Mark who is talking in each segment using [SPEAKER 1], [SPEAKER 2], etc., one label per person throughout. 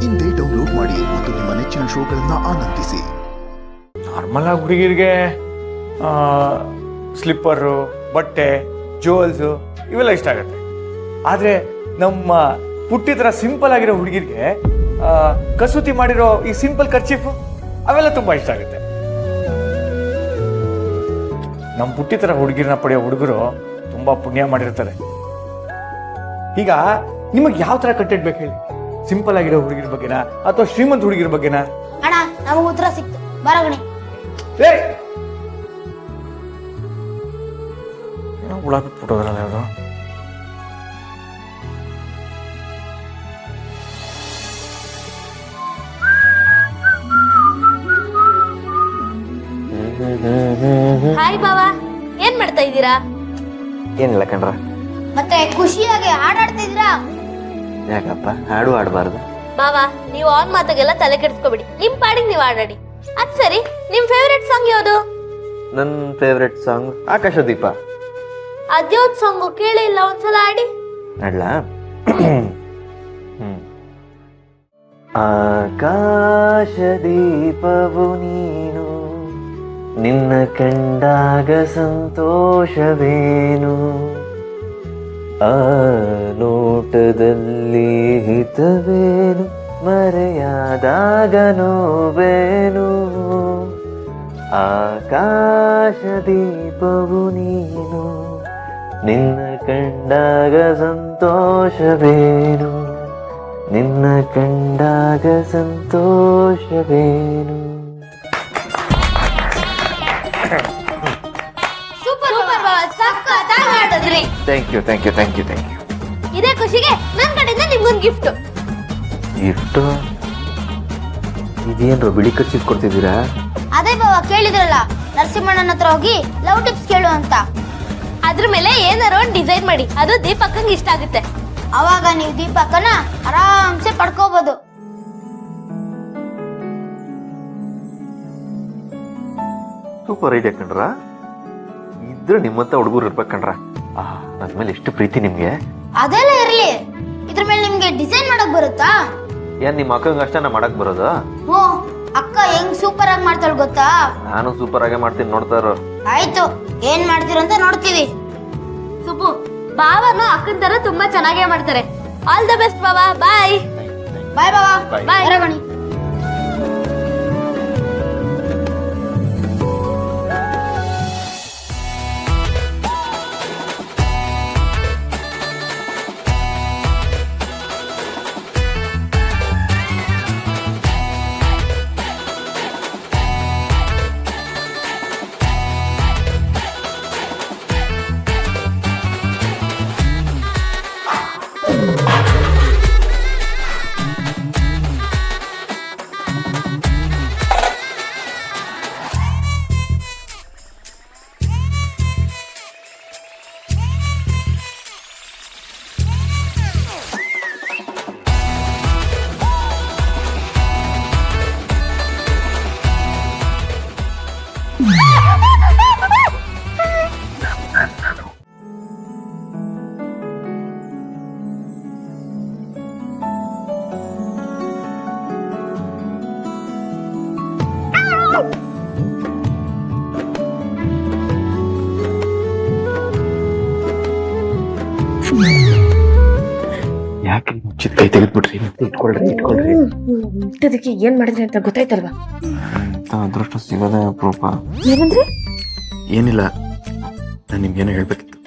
[SPEAKER 1] ಇಂದೇ ಡೌನ್ಲೋಡ್ ಮಾಡಿ ಮತ್ತು ನಿಮ್ಮ ನೆಚ್ಚಿನ ಶೋಗಳನ್ನ ಆನಂದಿಸಿ.
[SPEAKER 2] ನಾರ್ಮಲ್ ಆಗಿ ಹುಡುಗಿರಿಗೆ ಸ್ಲಿಪ್ಪರು, ಬಟ್ಟೆ, ಜುವೆಲ್ಸು ಇವೆಲ್ಲ ಇಷ್ಟ ಆಗುತ್ತೆ. ಆದರೆ ನಮ್ಮ ಪುಟ್ಟಿ ಥರ ಸಿಂಪಲ್ ಆಗಿರೋ ಹುಡುಗಿರಿಗೆ ಕಸೂತಿ ಮಾಡಿರೋ ಈ ಸಿಂಪಲ್ ಕರ್ಚೀಫು ಅವೆಲ್ಲ ತುಂಬ ಇಷ್ಟ ಆಗುತ್ತೆ. ನಮ್ಮ ಪುಟ್ಟಿ ಥರ ಹುಡುಗಿರನ್ನ ಪಡೆಯೋ ಹುಡುಗರು ತುಂಬ ಪುಣ್ಯ ಮಾಡಿರ್ತಾರೆ. ಈಗ ನಿಮಗೆ ಯಾವ ಥರ ಕಂಟೆಂಟ್ ಬೇಕು ಹೇಳಿ? ಸಿಂಪಲ್ ಆಗಿರೋ ಹುಡುಗಿರ ಬಗ್ಗೆನಾ ಅಥವಾ ಶ್ರೀಮಂತ ಹುಡುಗಿರ ಬಗ್ಗೆನಾ?
[SPEAKER 3] ಅಣ್ಣ ನಮಗೆ ಉತ್ತರ ಸಿಕ್ತು, ಬರಗಣಿ.
[SPEAKER 2] ಹುಳ ಬಿಟ್ಬಿಟ್ಟೋದ್ರಲ್ಲ ಅವರು.
[SPEAKER 4] ಹಾಯ್ ಬಾವಾ, ಏನ್ ಮಾಡ್ತಾ ಇದ್ದೀರಾ?
[SPEAKER 5] ಏನಿಲ್ಲ ಕಣ್ರ.
[SPEAKER 3] ಮತ್ತೆ ಖುಷಿಯಾಗಿ ಹಾಡಾಡ್ತಾ ಇದ್ದೀರಾ?
[SPEAKER 5] ಯಾಕಪ್ಪ ಹಾಡು ಆಡಬಾರ್ದು?
[SPEAKER 4] ಬಾವಾ, ನೀವು ಆನ್ ಮಾತಾಗೆಲ್ಲ ತಲೆ ಕೆಡಿಸ್ಕೋಬಿಡಿ, ನಿಮ್ ಪಾಡಿಗೆ ನೀವು ಆಡಾಡಿ. ಅದ್ ಸರಿ, ನಿಮ್ ಫೇವ್ರೆಟ್ ಸಾಂಗ್ ಯಾವುದು?
[SPEAKER 5] ನನ್ನ ಫೇವ್ರೆಟ್ ಸಾಂಗ್ ಆಕಾಶದೀಪ.
[SPEAKER 4] ಅದ್ಯಾವ್ದು ಸಾಂಗು ಕೇಳೇ ಇಲ್ಲ, ಒಂದ್ಸಲ ಆಡಿ.
[SPEAKER 5] ಆಡ್ಲಾ? ಆಕಾಶದೀಪವು ನೀನು, ನಿನ್ನ ಕಂಡಾಗ ಸಂತೋಷವೇನು, ಆ ನೋಟದಲ್ಲಿ ಹಿತವೇನು, ಮರೆಯಾದಾಗ ನೋವೇನು. ಆಕಾಶದೀಪವು ನೀನು, ನಿನ್ನ ಕಂಡಾಗ ಸಂತೋಷವೇನು, ನಿನ್ನ ಕಂಡಾಗ ಸಂತೋಷವೇನು.
[SPEAKER 4] ಸೂಪರ್ ಬಾವಾ, ಸಖತ್ತಾಗಿ ಹಾಡಿದ್ರಿ.
[SPEAKER 5] Thank you thank you thank you thank you.
[SPEAKER 4] ಇದೇ ಖುಷಿಗೆ ನನ್ನ ಕಡೆಯಿಂದ ನಿಮ್ಗೊಂದು ಗಿಫ್ಟ್.
[SPEAKER 5] ಗಿಫ್ಟು? ಇದೇನ್ರು ಬಿಳಿ ಕರ್ಚಿಫ್ ಕೊಡ್ತಿದ್ದೀರಾ?
[SPEAKER 3] ಅದೇ ಬಾವ ಕೇಳಿದ್ರಲ್ಲ, ನರಸಿಂಹಣ್ಣನ ಹತ್ರ ಹೋಗಿ ಲವ್ ಟಿಪ್ಸ್ ಕೇಳು ಅಂತ.
[SPEAKER 4] ಅದ್ರ ಮೇಲೆ ಏನಾರ ಒಂದು ಡಿಸೈನ್ ಮಾಡಿ, ಅದು ದೀಪಕ್ಕಂಗೆ ಇಷ್ಟ ಆಗುತ್ತೆ.
[SPEAKER 3] ಅವಾಗ ನೀವು ದೀಪಕ್ಕನ ಆರಾಮ್ಸೆ ಪಡ್ಕೋಬಹುದು.
[SPEAKER 5] ಸೂಪರ್ ಐಡಿಯಾ ಕಣ್ರ. ಇದ್ರೆ ನಿಮ್ಮಂತ ಹುಡುಗರು ಇರ್ಬೇಕಣ್ರ. ನನ್ನ ಮೇಲೆ ಎಷ್ಟು ಪ್ರೀತಿ ನಿಮ್ಗೆ.
[SPEAKER 3] ಅದೆಲ್ಲ ಇರ್ಲಿ, ಇದ್ರ ಮೇಲೆ ನಿಮ್ಗೆ ಡಿಸೈನ್ ಮಾಡಕ್ ಬರುತ್ತಾ?
[SPEAKER 5] ಏನ್ ನಿಮ್ಮ ಅಕ್ಕಂಗ ಅಷ್ಟೇ ಮಾಡಕ್ ಬರೋದು?
[SPEAKER 3] ಹ್ಞೂ, ಅಕ್ಕ ಹೆಂಗ್ ಸೂಪರ್ ಆಗಿ ಮಾಡ್ತಾಳ ಗೊತ್ತಾ?
[SPEAKER 5] ನಾನು ಸೂಪರ್ ಆಗೇ ಮಾಡ್ತೀನಿ, ನೋಡ್ತಾರೋ.
[SPEAKER 3] ಆಯ್ತು, ಏನ್ ಮಾಡ್ತೀರಂತ ನೋಡ್ತೀವಿ.
[SPEAKER 4] ಸುಬ್ಬು, ಬಾವನು ಅಕ್ಕನ ತರ ತುಂಬಾ ಚೆನ್ನಾಗೇ ಮಾಡ್ತಾರೆ. ಆಲ್ ದ ಬೆಸ್ಟ್ ಬಾವಾ, ಬಾಯ್.
[SPEAKER 3] ಬಾಯ್ ಬಾವ,
[SPEAKER 4] ಬಾಯ್.
[SPEAKER 3] ಬರಗಣಿ.
[SPEAKER 5] ಯಾಕೆ ಮುಚ್ಚಿದ ಕೈ ತೆಗೆದ್ಬಿಟ್ರಿ? ಇಟ್ಕೊಳ್ರಿ ಇಟ್ಕೊಳ್ರಿ.
[SPEAKER 6] ಇಟ್ಟದಕ್ಕೆ ಏನ್ ಮಾಡಿದ್ರಿ ಅಂತ ಗೊತ್ತಾಯ್ತಲ್ವಾ?
[SPEAKER 5] ಅದೃಷ್ಟ ಸಿಗೋದೇ ಅಪರೂಪ.
[SPEAKER 6] ಏನಂದ್ರೆ?
[SPEAKER 5] ಏನಿಲ್ಲ, ನಾನು ನಿಮ್ಗೇನೋ ಹೇಳ್ಬೇಕಿತ್ತು.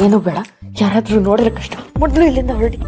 [SPEAKER 6] ಏನು ಬೇಡ, ಯಾರಾದ್ರೂ ನೋಡಿದ್ರೆ ಕಷ್ಟ. ಮೊದಲು ಇಲ್ಲಿಂದ ಹೊರಡಿ.